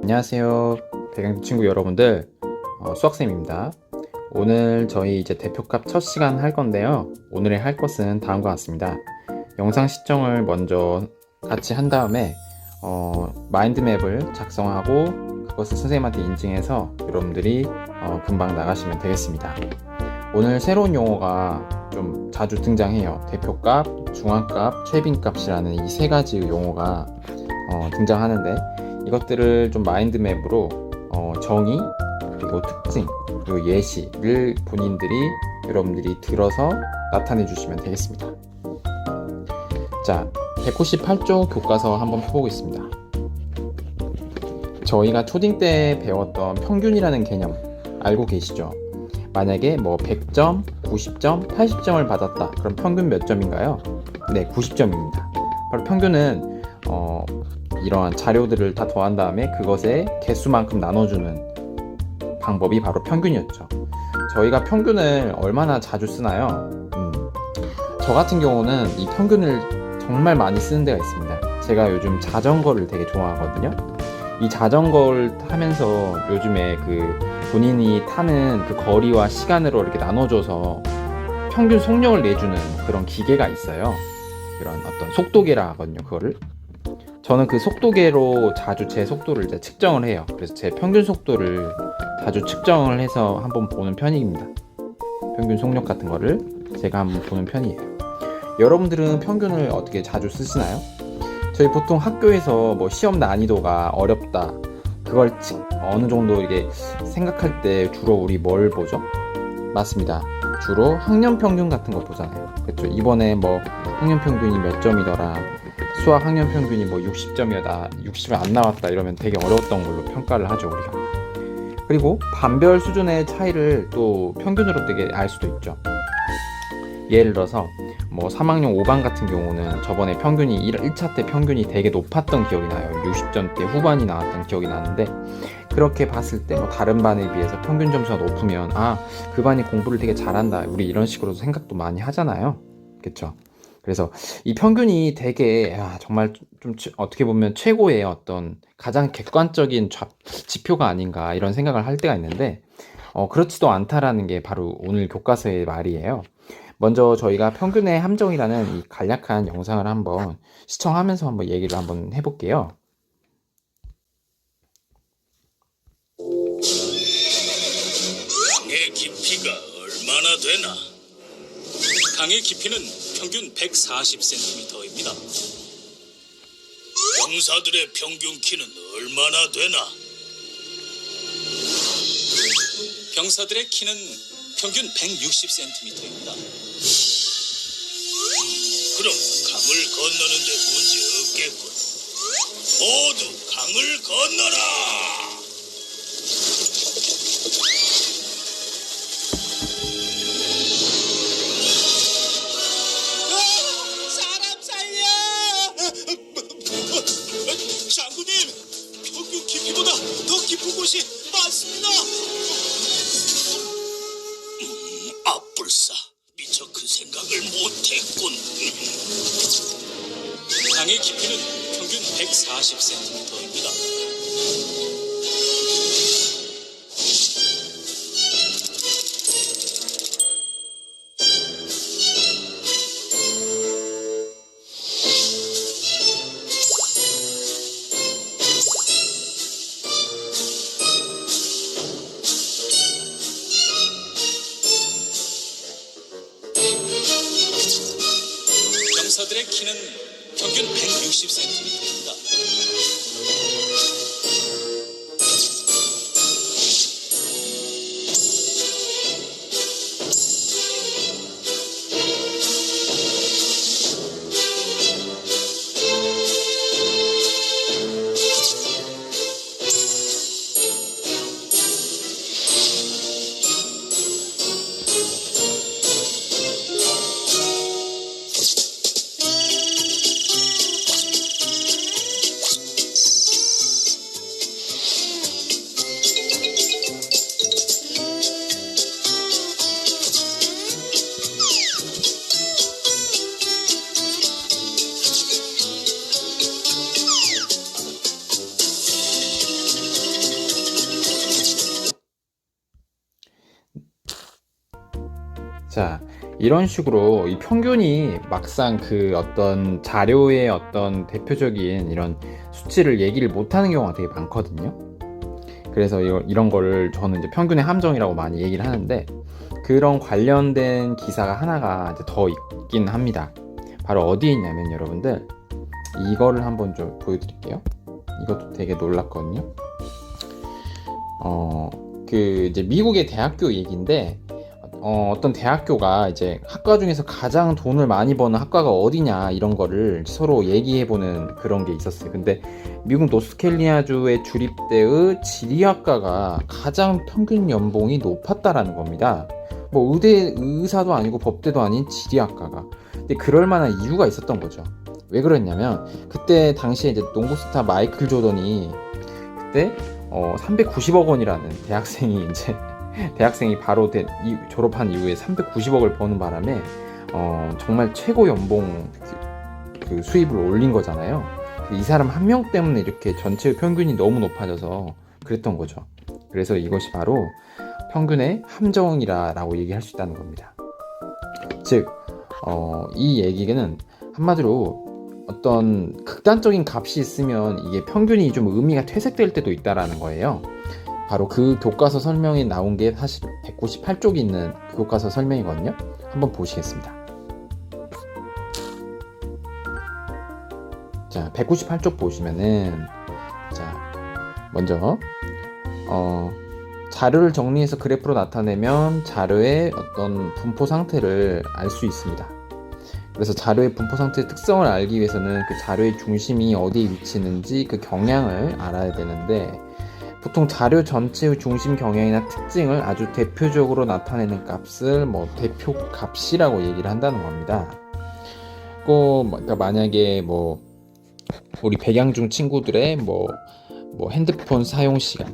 안녕하세요. 대강 친구 여러분들, 수학쌤입니다. 오늘 저희 이제 대표값 첫 시간 할 건데요. 오늘의 할 것은 다음과 같습니다. 영상 시청을 먼저 같이 한 다음에 마인드맵을 작성하고 그것을 선생님한테 인증해서 여러분들이 금방 나가시면 되겠습니다. 오늘 새로운 용어가 좀 자주 등장해요. 대표값, 중앙값, 최빈값이라는 이 세 가지 용어가 등장하는데, 이것들을 좀 마인드맵으로 정의, 그리고 특징, 그리고 예시를 여러분들이 들어서 나타내 주시면 되겠습니다. 자, 198쪽 교과서 한번 펴보겠습니다. 저희가 초딩 때 배웠던 평균이라는 개념 알고 계시죠? 만약에 100점, 90점, 80점을 받았다. 그럼 평균 몇 점인가요? 네, 90점입니다. 바로 평균은 이러한 자료들을 다 더한 다음에 그것의 개수만큼 나눠주는 방법이 바로 평균이었죠. 저희가 평균을 얼마나 자주 쓰나요? 저 같은 경우는 이 평균을 정말 많이 쓰는 데가 있습니다. 제가 요즘 자전거를 되게 좋아하거든요. 이 자전거를 타면서 요즘에 본인이 타는 그 거리와 시간으로 이렇게 나눠줘서 평균 속력을 내주는 그런 기계가 있어요. 이런 어떤 속도계라 하거든요, 그거를. 저는 그 속도계로 자주 제 속도를 이제 측정을 해요. 그래서 제 평균 속도를 자주 측정을 해서 한번 보는 편입니다. 평균 속력 같은 거를 제가 한번 보는 편이에요. 여러분들은 평균을 어떻게 자주 쓰시나요? 저희 보통 학교에서 시험 난이도가 어렵다, 그걸 어느 정도 이게 생각할 때 주로 우리 뭘 보죠? 맞습니다. 주로 학년 평균 같은 거 보잖아요. 그렇죠? 이번에 학년 평균이 몇 점이더라, 수학 학년 평균이 60점이다, 60이 안 나왔다 이러면 되게 어려웠던 걸로 평가를 하죠, 우리가. 그리고 반별 수준의 차이를 또 평균으로 되게 알 수도 있죠. 예를 들어서 3학년 5반 같은 경우는 저번에 평균이 1차 때 평균이 되게 높았던 기억이 나요. 60점대 후반이 나왔던 기억이 나는데, 그렇게 봤을 때 다른 반에 비해서 평균 점수가 높으면 그 반이 공부를 되게 잘한다, 우리 이런 식으로 생각도 많이 하잖아요. 그쵸? 그래서 이 평균이 되게 정말 좀 어떻게 보면 최고의 어떤 가장 객관적인 지표가 아닌가 이런 생각을 할 때가 있는데, 그렇지도 않다라는 게 바로 오늘 교과서의 말이에요. 먼저 저희가 평균의 함정이라는 이 간략한 영상을 한번 시청하면서 한번 얘기를 한번 해볼게요. 강의 깊이가 얼마나 되나? 강의 깊이는 평균 140cm입니다. 병사들의 평균 키는 얼마나 되나? 병사들의 키는 평균 160cm입니다. 그럼 강을 건너는데 문제 없겠군. 모두 강을 건너라! 사람 살려! 장군님, 평균 깊이보다 더 깊은 곳이 많습니다. 아뿔싸, 미처 그 생각을 못했군. 강의 깊이는 평균 140cm입니다. 병사들의 키는 평균 160cm입니다. 자, 이런 식으로 이 평균이 막상 그 어떤 자료의 어떤 대표적인 이런 수치를 얘기를 못하는 경우가 되게 많거든요. 그래서 이런 거를 저는 이제 평균의 함정이라고 많이 얘기를 하는데, 그런 관련된 기사가 하나가 이제 더 있긴 합니다. 바로 어디에 있냐면 여러분들, 이거를 한번 좀 보여드릴게요. 이것도 되게 놀랐거든요. 그 이제 미국의 대학교 얘기인데, 어떤 대학교가 이제 학과 중에서 가장 돈을 많이 버는 학과가 어디냐 이런 거를 서로 얘기해보는 그런 게 있었어요. 근데 미국 노스캐롤라이나주의 주립대의 지리학과가 가장 평균 연봉이 높았다라는 겁니다. 뭐 의사도 아니고 법대도 아닌 지리학과가. 근데 그럴 만한 이유가 있었던 거죠. 왜 그랬냐면, 그때 당시에 이제 농구 스타 마이클 조던이 그때 390억 원이라는 대학생이 바로 졸업한 이후에 390억을 버는 바람에 정말 최고 연봉 그 수입을 올린 거잖아요. 이 사람 한 명 때문에 이렇게 전체 평균이 너무 높아져서 그랬던 거죠. 그래서 이것이 바로 평균의 함정이라고 얘기할 수 있다는 겁니다. 즉, 이 얘기는 한마디로 어떤 극단적인 값이 있으면 이게 평균이 좀 의미가 퇴색될 때도 있다라는 거예요. 바로 그 교과서 설명이 나온 게 사실 198쪽이 있는 교과서 설명이거든요. 한번 보시겠습니다. 자, 198쪽 보시면은, 자, 먼저 자료를 정리해서 그래프로 나타내면 자료의 어떤 분포 상태를 알 수 있습니다. 그래서 자료의 분포 상태의 특성을 알기 위해서는 그 자료의 중심이 어디에 위치했는지 그 경향을 알아야 되는데, 보통 자료 전체의 중심 경향이나 특징을 아주 대표적으로 나타내는 값을 대표 값이라고 얘기를 한다는 겁니다. 그러니까 만약에 우리 백양중 친구들의 핸드폰 사용 시간,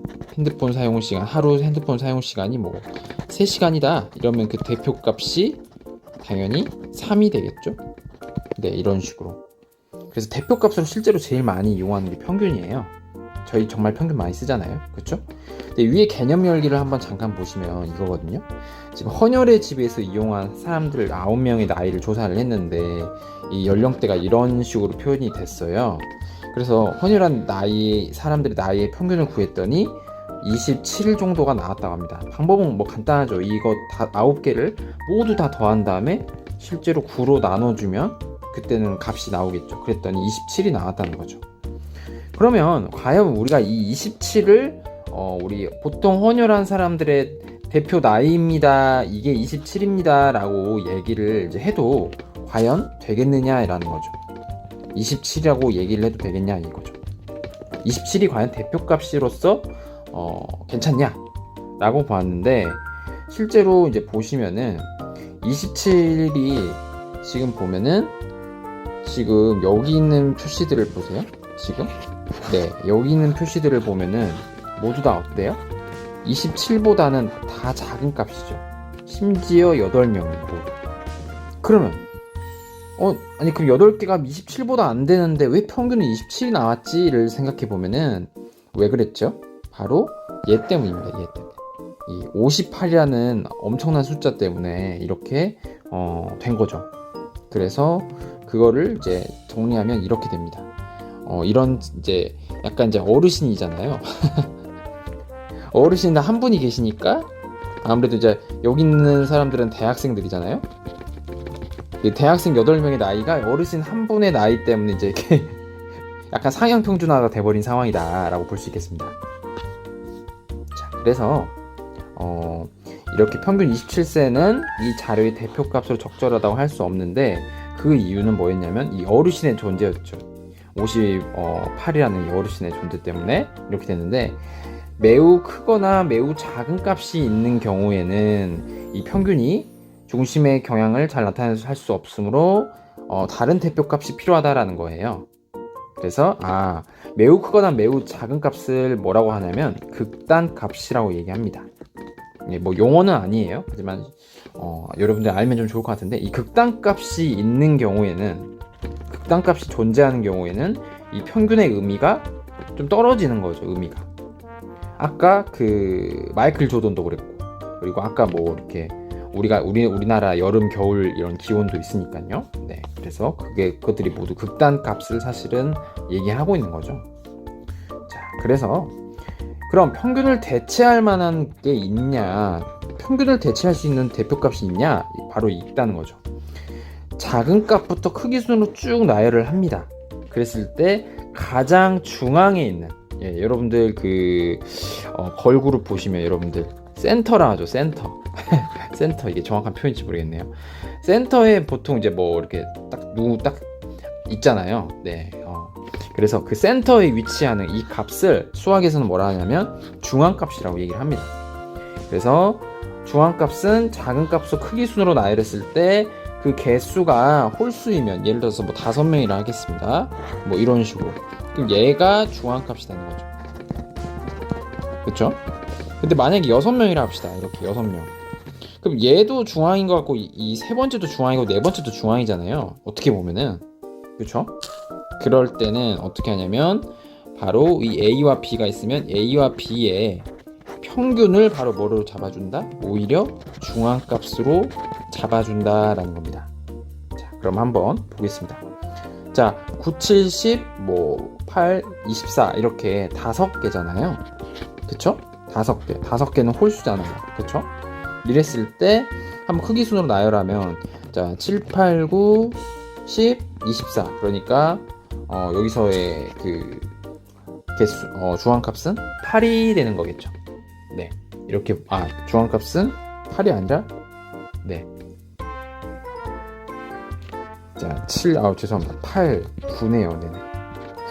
하루 핸드폰 사용 시간이 3시간이다 이러면 그 대표 값이 당연히 3이 되겠죠. 네, 이런 식으로. 그래서 대표 값으로 실제로 제일 많이 이용하는 게 평균이에요. 저희 정말 평균 많이 쓰잖아요. 그렇죠? 근데 위에 개념 열기를 한번 잠깐 보시면 이거거든요. 지금 헌혈의 집에서 이용한 사람들 9명의 나이를 조사를 했는데, 이 연령대가 이런 식으로 표현이 됐어요. 그래서 헌혈한 사람들의 나이의 평균을 구했더니 27일 정도가 나왔다고 합니다. 방법은 간단하죠. 이거 다 9개를 모두 다 더한 다음에 실제로 9로 나눠주면 그때는 값이 나오겠죠. 그랬더니 27이 나왔다는 거죠. 그러면 과연 우리가 이 27을 우리 보통 헌혈한 사람들의 대표 나이입니다, 이게 27입니다 라고 얘기를 이제 해도 과연 되겠느냐라는 거죠. 27이라고 얘기를 해도 되겠냐 이거죠. 27이 과연 대표값으로서 괜찮냐 라고 봤는데, 실제로 이제 보시면은 27이 지금 보면은, 지금 여기 있는 표시들을 보세요. 지금 여기 있는 표시들을 보면은 모두 다 어때요? 27보다는 다 작은 값이죠. 심지어 8명이 모두. 그러면 아니 그럼 8개가 27보다 안 되는데 왜 평균은 27이 나왔지를 생각해 보면은 왜 그랬죠? 바로 얘 때문입니다. 얘 때문에. 이 58이라는 엄청난 숫자 때문에 이렇게 된 거죠. 그래서 그거를 이제 정리하면 이렇게 됩니다. 이런 이제 약간 이제 어르신이잖아요. 어르신 한 분이 계시니까 아무래도 이제 여기 있는 사람들은 대학생들이잖아요. 대학생 8명의 나이가 어르신 한 분의 나이 때문에 이제 이렇게 약간 상향 평준화가 돼버린 상황이다라고 볼 수 있겠습니다. 자, 그래서 이렇게 평균 27세는 이 자료의 대표값으로 적절하다고 할 수 없는데, 그 이유는 뭐였냐면 이 어르신의 존재였죠. 58이라는 이 어르신의 존재 때문에 이렇게 됐는데, 매우 크거나 매우 작은 값이 있는 경우에는 이 평균이 중심의 경향을 잘 나타내서 할 수 없으므로 다른 대표값이 필요하다라는 거예요. 그래서 매우 크거나 매우 작은 값을 뭐라고 하냐면 극단값이라고 얘기합니다. 용어는 아니에요. 하지만 여러분들 알면 좀 좋을 것 같은데, 이 극단값이 있는 경우에는, 극단값이 존재하는 경우에는 이 평균의 의미가 좀 떨어지는 거죠. 의미가. 아까 그 마이클 조던도 그랬고, 그리고 아까 이렇게 우리나라 여름 겨울 이런 기온도 있으니까요. 네, 그래서 그것들이 모두 극단값을 사실은 얘기하고 있는 거죠. 자, 그래서 그럼 평균을 대체할 만한 게 있냐? 평균을 대체할 수 있는 대표값이 있냐? 바로 있다는 거죠. 작은 값부터 크기 순으로 쭉 나열을 합니다. 그랬을 때 가장 중앙에 있는 여러분들 걸그룹 보시면 여러분들 센터라 하죠. 센터. 센터, 이게 정확한 표현인지 모르겠네요. 센터에 보통 이제 뭐 이렇게 딱 있잖아요. 네. 그래서 그 센터에 위치하는 이 값을 수학에서는 뭐라 하냐면 중앙값이라고 얘기를 합니다. 그래서 중앙값은 작은 값으로 크기 순으로 나열했을 때 그 개수가 홀수이면, 예를 들어서 뭐 5명이라 하겠습니다. 뭐 이런 식으로. 그럼 얘가 중앙값이 되는 거죠. 그쵸? 근데 만약에 6명이라 합시다. 이렇게 6명. 그럼 얘도 중앙인 것 같고 이 세 번째도 중앙이고 네 번째도 중앙이잖아요. 어떻게 보면은. 그쵸? 그럴 때는 어떻게 하냐면 바로 이 A와 B가 있으면 A와 B의 평균을 바로 뭐로 잡아준다? 오히려 중앙값으로 잡아준다라는 겁니다. 자, 그럼 한번 보겠습니다. 자, 9, 7, 10, 8, 24 이렇게 5개잖아요. 그쵸? 5개. 5개는 홀수잖아요. 그쵸? 이랬을 때 한번 크기 순으로 나열하면 자, 7, 8, 9, 10, 24. 그러니까 여기서의 그 개수 중앙값은 8이 되는 거겠죠. 네. 이렇게 중앙값은 8이 아니라 네. 자, 7 죄송합니다. 8, 9네요. 네.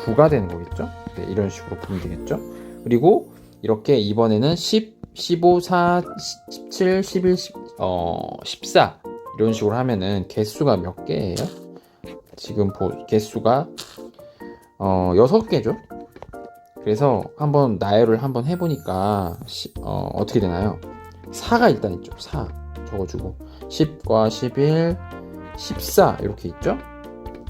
9가 되는 거겠죠? 네, 이런 식으로 보면 되겠죠? 그리고 이렇게 이번에는 10, 15, 4, 17, 11, 14 이런 식으로 하면은 개수가 몇 개예요? 지금 개수가 6개죠. 그래서 한번 나열을 한번 해보니까 어떻게 되나요? 4가 일단 있죠. 4 적어주고 10과 11, 14 이렇게 있죠.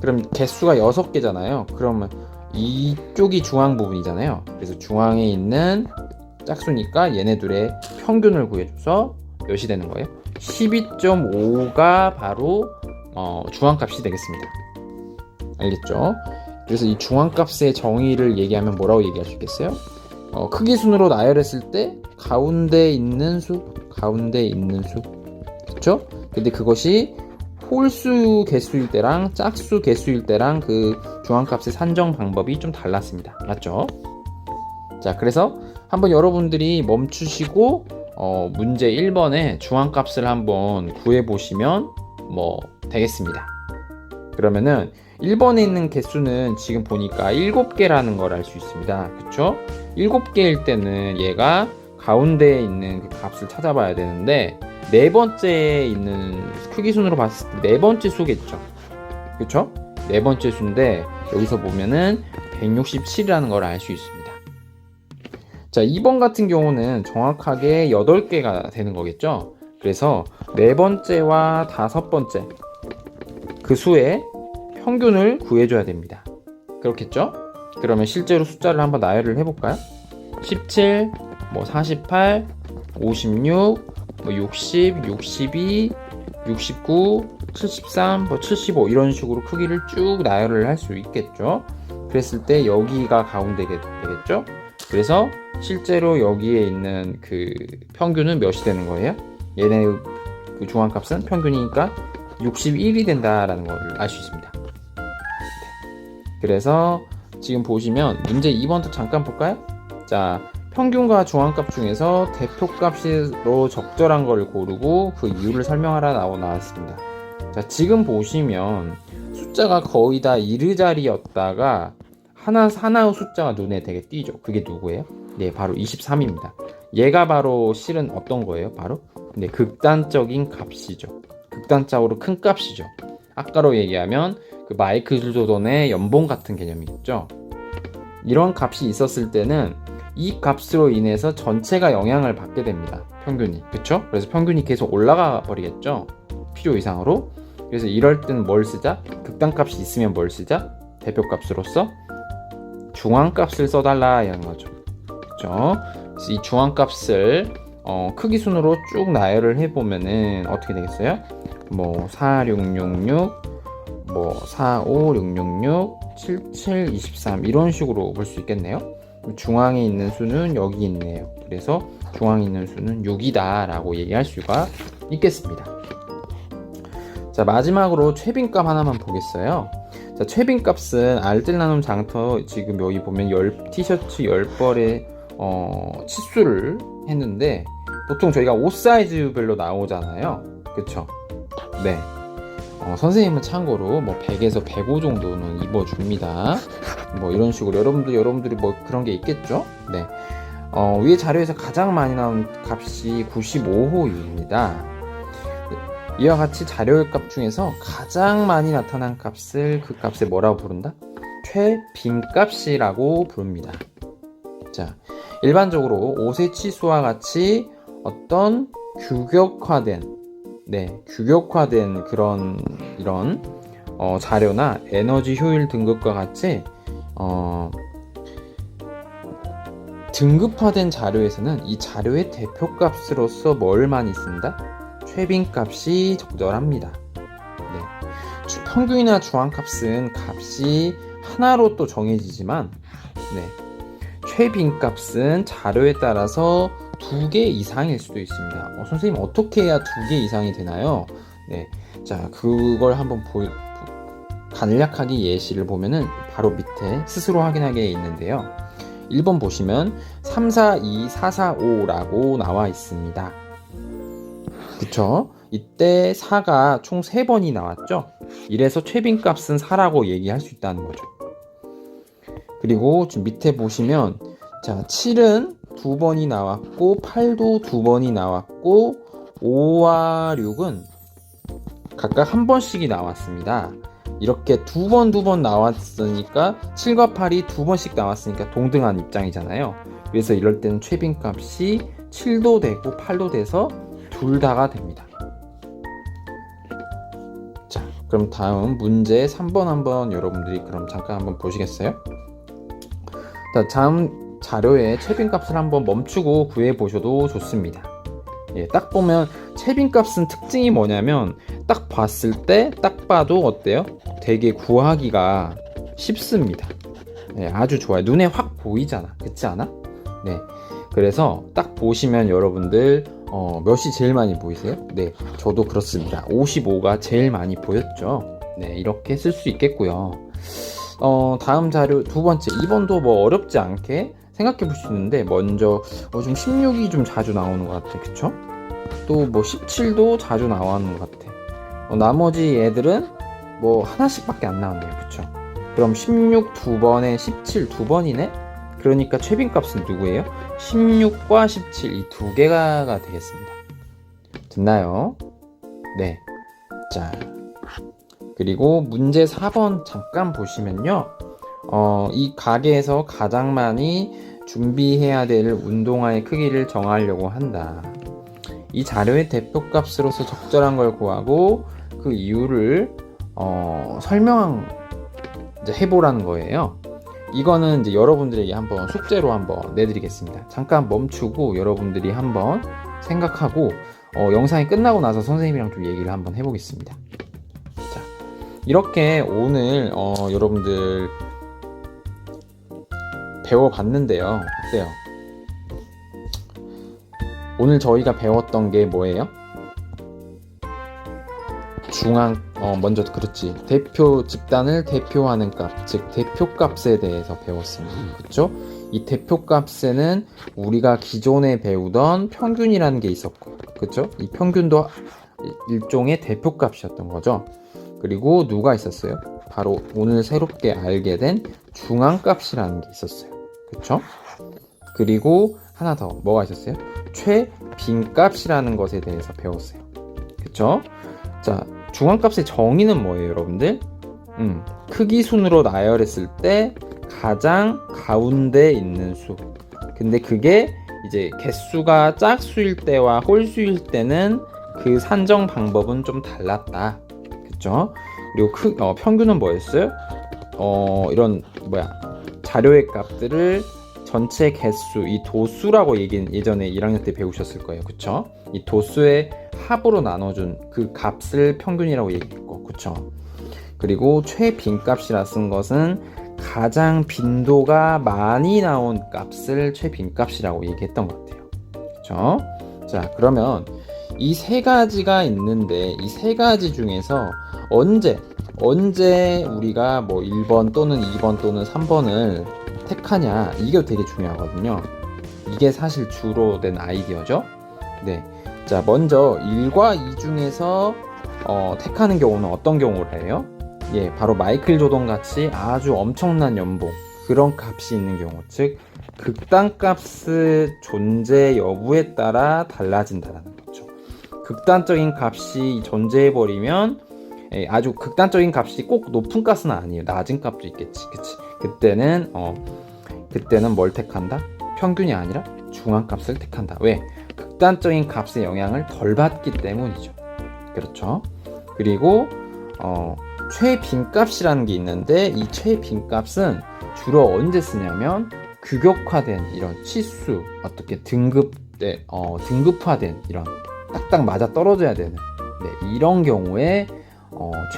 그럼 개수가 6개잖아요. 그러면 이쪽이 중앙 부분이잖아요. 그래서 중앙에 있는 짝수니까 얘네들의 평균을 구해줘서 몇이 되는 거예요? 12.5가 바로 중앙값이 되겠습니다. 알겠죠? 그래서 이 중앙값의 정의를 얘기하면 뭐라고 얘기할 수 있겠어요? 크기 순으로 나열했을 때 가운데 있는 수, 그쵸? 근데 그것이 홀수 개수일 때랑 짝수 개수일 때랑 그 중앙값의 산정 방법이 좀 달랐습니다. 맞죠? 자, 그래서 한번 여러분들이 멈추시고 문제 1번에 중앙값을 한번 구해보시면 되겠습니다. 그러면은 1번에 있는 개수는 지금 보니까 7개라는 걸 알 수 있습니다. 그쵸? 7개일 때는 얘가 가운데에 있는 그 값을 찾아봐야 되는데 네 번째에 있는 크기 순으로 봤을 때 네 번째 수겠죠. 그쵸? 네 번째 수인데 여기서 보면은 167이라는 걸 알 수 있습니다. 자, 2번 같은 경우는 정확하게 8개가 되는 거겠죠? 그래서 네 번째와 다섯 번째 그 수의 평균을 구해줘야 됩니다. 그렇겠죠? 그러면 실제로 숫자를 한번 나열을 해볼까요? 17, 48, 56, 60, 62, 69, 73, 75 이런 식으로 크기를 쭉 나열을 할 수 있겠죠? 그랬을 때 여기가 가운데 되겠죠? 그래서 실제로 여기에 있는 그 평균은 몇이 되는 거예요? 얘네 그 중앙값은 평균이니까 61이 된다라는 걸 알 수 있습니다. 그래서 지금 보시면 문제 2번도 잠깐 볼까요? 자, 평균과 중앙값 중에서 대표값으로 적절한 걸 고르고 그 이유를 설명하라 나왔습니다. 자, 지금 보시면 숫자가 거의 다 이르자리였다가 하나의 숫자가 눈에 되게 띄죠. 그게 누구예요? 네, 바로 23입니다. 얘가 바로 실은 어떤 거예요? 바로 네, 극단적인 값이죠. 극단적으로 큰 값이죠. 아까로 얘기하면 그 마이클 조던의 연봉 같은 개념이 있죠. 이런 값이 있었을 때는 이 값으로 인해서 전체가 영향을 받게 됩니다. 평균이. 그쵸? 그래서 평균이 계속 올라가 버리겠죠. 필요 이상으로. 그래서 이럴 땐 뭘 쓰자? 극단값이 있으면 뭘 쓰자? 대표값으로서 중앙값을 써달라 이런 거죠. 그쵸? 그래서 이 중앙값을 크기 순으로 쭉 나열을 해보면은 어떻게 되겠어요? 뭐 4666, 뭐 45666, 77, 23 이런 식으로 볼 수 있겠네요. 중앙에 있는 수는 여기 있네요. 그래서 중앙에 있는 수는 6이다 라고 얘기할 수가 있겠습니다. 자, 마지막으로 최빈값 하나만 보겠어요. 자, 최빈값은 알뜰 나눔 장터 지금 여기 보면 티셔츠 10벌의 치수를 했는데 보통 저희가 옷 사이즈별로 나오잖아요. 그쵸? 네. 선생님은 참고로 뭐 100에서 105 정도는 입어줍니다. 뭐 이런 식으로 여러분들이 뭐 그런 게 있겠죠? 네. 위에 자료에서 가장 많이 나온 값이 95호입니다. 이와 같이 자료의 값 중에서 가장 많이 나타난 값을 그 값에 뭐라고 부른다? 최빈값이라고 부릅니다. 자, 일반적으로 옷의 치수와 같이 어떤 규격화된 그런 이런 자료나 에너지 효율 등급과 같이 등급화된 자료에서는 이 자료의 대표값으로서 뭘 많이 쓴다? 최빈값이 적절합니다. 네. 평균이나 중앙값은 값이 하나로 또 정해지지만 최빈값은 자료에 따라서 2개 이상일 수도 있습니다. 선생님 어떻게 해야 2개 이상이 되나요? 네, 자 그걸 한번 간략하게 예시를 보면은 바로 밑에 스스로 확인하게 있는데요. 1번 보시면 342, 445라고 나와 있습니다. 그쵸? 이때 4가 총 3번이 나왔죠? 이래서 최빈값은 4라고 얘기할 수 있다는 거죠. 그리고 지금 밑에 보시면 자 7은 2번이 나왔고 8도 2번이 나왔고 5와 6은 각각 1번씩이 나왔습니다. 이렇게 2번 나왔으니까 7과 8이 2번씩 나왔으니까 동등한 입장이잖아요. 그래서 이럴 때는 최빈값이 7도 되고 8도 돼서 둘 다가 됩니다. 자, 그럼 다음 문제 3번 한번 여러분들이 그럼 잠깐 한번 보시겠어요? 자, 다음 자료에 최빈값을 한번 멈추고 구해 보셔도 좋습니다. 예, 딱 보면 최빈값은 특징이 뭐냐면 딱 봤을 때 딱 봐도 어때요? 되게 구하기가 쉽습니다. 예, 아주 좋아요. 눈에 확 보이잖아. 그렇지 않아? 네. 그래서 딱 보시면 여러분들 몇이 제일 많이 보이세요? 네, 저도 그렇습니다. 55가 제일 많이 보였죠. 네, 이렇게 쓸 수 있겠고요. 다음 자료 두 번째 2번도 뭐 어렵지 않게 생각해 볼 수 있는데 먼저 좀 16이 좀 자주 나오는 것 같아. 그쵸? 또 뭐 17도 자주 나오는 것 같아. 나머지 애들은 뭐 하나씩밖에 안 나오네요. 그쵸? 그럼 16 2번에 17 2번이네? 그러니까 최빈값은 누구예요? 16과 17 이 두 개가 되겠습니다. 됐나요? 네. 자, 그리고 문제 4번 잠깐 보시면요. 이 가게에서 가장 많이 준비해야 될 운동화의 크기를 정하려고 한다. 이 자료의 대표값으로서 적절한 걸 구하고 그 이유를 이제 해보라는 거예요. 이거는 이제 여러분들에게 한번 숙제로 한번 내드리겠습니다. 잠깐 멈추고 여러분들이 한번 생각하고 영상이 끝나고 나서 선생님이랑 좀 얘기를 한번 해보겠습니다. 자, 이렇게 오늘 여러분들 배워봤는데요. 어때요? 오늘 저희가 배웠던 게 뭐예요? 먼저 그렇지. 대표 집단을 대표하는 값, 즉 대표값에 대해서 배웠습니다. 그렇죠? 이 대표값에는 우리가 기존에 배우던 평균이라는 게 있었고, 그렇죠? 이 평균도 일종의 대표값이었던 거죠. 그리고 누가 있었어요? 바로 오늘 새롭게 알게 된 중앙값이라는 게 있었어요. 그렇죠? 그리고 하나 더 뭐가 있었어요? 최빈값이라는 것에 대해서 배웠어요. 그렇죠? 자, 중앙값의 정의는 뭐예요, 여러분들? 크기 순으로 나열했을 때 가장 가운데 있는 수. 근데 그게 이제 개수가 짝수일 때와 홀수일 때는 그 산정 방법은 좀 달랐다. 그쵸? 그리고 평균은 뭐였어요? 이런 자료의 값들을 전체 개수, 이 도수라고 예전에 1학년 때 배우셨을 거예요. 그쵸? 이 도수의 합으로 나눠준 그 값을 평균이라고 얘기했고, 그쵸? 그리고 최빈값이라 쓴 것은 가장 빈도가 많이 나온 값을 최빈값이라고 얘기했던 것 같아요. 그쵸? 자, 그러면 이 세 가지가 있는데 이 세 가지 중에서 언제 우리가 뭐 1번 또는 2번 또는 3번을 택하냐, 이게 되게 중요하거든요. 이게 사실 주로 된 아이디어죠. 네. 자, 먼저 1과 2 중에서 택하는 경우는 어떤 경우를 해요? 예, 바로 마이클 조던 같이 아주 엄청난 연봉, 그런 값이 있는 경우, 즉 극단값의 존재 여부에 따라 달라진다는 거죠. 극단적인 값이 존재해버리면, 아주 극단적인 값이 꼭 높은 값은 아니에요. 낮은 값도 있겠지, 그치? 그때는 뭘 택한다? 평균이 아니라 중앙값을 택한다. 왜? 극단적인 값의 영향을 덜 받기 때문이죠. 그렇죠? 그리고 최빈값이라는 게 있는데, 이 최빈값은 주로 언제 쓰냐면 규격화된 이런 치수, 어떻게 등급화된 이런 딱딱 맞아 떨어져야 되는, 네, 이런 경우에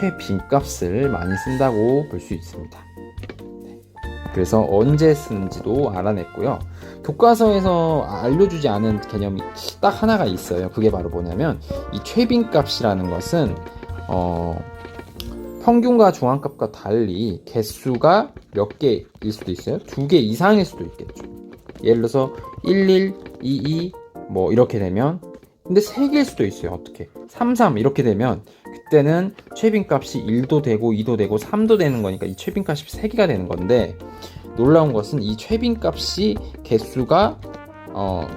최빈값을 많이 쓴다고 볼 수 있습니다. 네. 그래서 언제 쓰는지도 알아냈고요. 교과서에서 알려주지 않은 개념이 딱 하나가 있어요. 그게 바로 뭐냐면, 이 최빈값이라는 것은 평균과 중앙값과 달리 개수가 몇 개일 수도 있어요. 2개 이상일 수도 있겠죠. 예를 들어서 11, 22 뭐 이렇게 되면, 근데 3개일 수도 있어요. 어떻게? 33 이렇게 되면 그때는 최빈값이 1도 되고 2도 되고 3도 되는 거니까 이 최빈값이 3개가 되는 건데, 놀라운 것은 이 최빈값이 개수가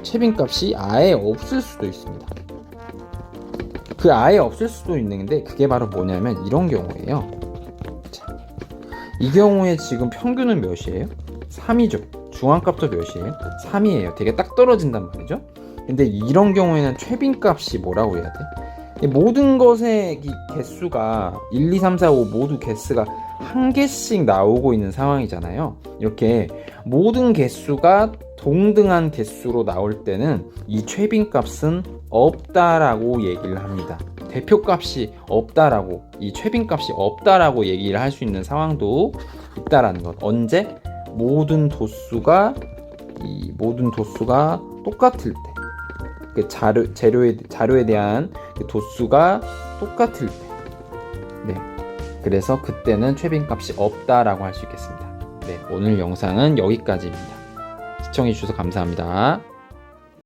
최빈값이 아예 없을 수도 있습니다. 그 아예 없을 수도 있는데, 그게 바로 뭐냐면 이런 경우예요. 자, 이 경우에 지금 평균은 몇이에요? 3이죠. 중앙값도 몇이에요? 3이에요. 되게 딱 떨어진단 말이죠. 근데 이런 경우에는 최빈값이 뭐라고 해야 돼? 모든 것의 개수가 1, 2, 3, 4, 5 모두 개수가 한 개씩 나오고 있는 상황이잖아요. 이렇게 모든 개수가 동등한 개수로 나올 때는 이 최빈값은 없다라고 얘기를 합니다. 대표값이 없다라고, 이 최빈값이 없다라고 얘기를 할 수 있는 상황도 있다라는 것. 언제? 모든 도수가 똑같을 때, 그 자료에 대한 그 도수가 똑같을 때, 네, 그래서 그때는 최빈값이 없다라고 할 수 있겠습니다. 네, 오늘 영상은 여기까지입니다. 시청해주셔서 감사합니다.